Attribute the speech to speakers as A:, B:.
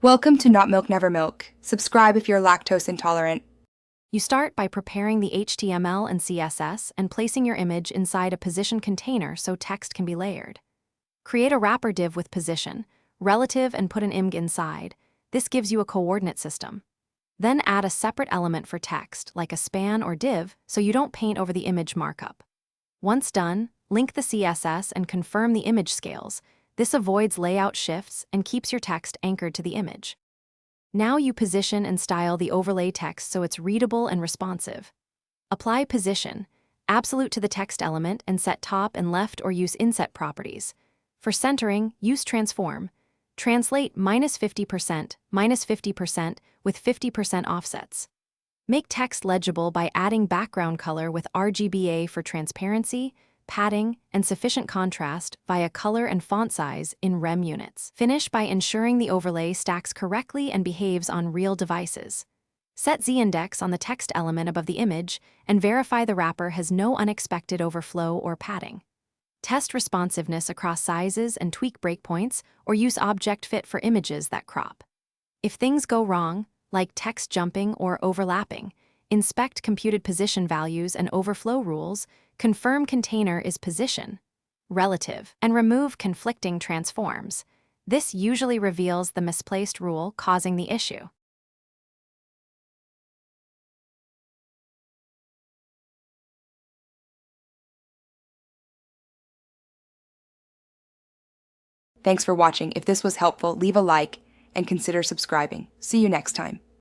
A: Welcome to Not Milk Never Milk. Subscribe if you're lactose intolerant.
B: You start by preparing the HTML and CSS and placing your image inside a position container so text can be layered. Create a wrapper div with position, relative, and put an img inside. This gives you a coordinate system. Then add a separate element for text, like a span or div, so you don't paint over the image markup. Once done, link the CSS and confirm the image scales. This avoids layout shifts and keeps your text anchored to the image. Now you position and style the overlay text so it's readable and responsive. Apply position, absolute to the text element, and set top and left or use inset properties. For centering, use transform. Translate -50%, -50% with 50% offsets. Make text legible by adding background color with RGBA for transparency, padding, and sufficient contrast via color and font size in rem units. Finish by ensuring the overlay stacks correctly and behaves on real devices. Set z-index on the text element above the image and verify the wrapper has no unexpected overflow or padding. Test responsiveness across sizes and tweak breakpoints, or use object fit for images that crop. If things go wrong, like text jumping or overlapping, inspect computed position values and overflow rules, confirm container is position, relative, and remove conflicting transforms. This usually reveals the misplaced rule causing the issue.
A: Thanks for watching. If this was helpful, leave a like and consider subscribing. See you next time.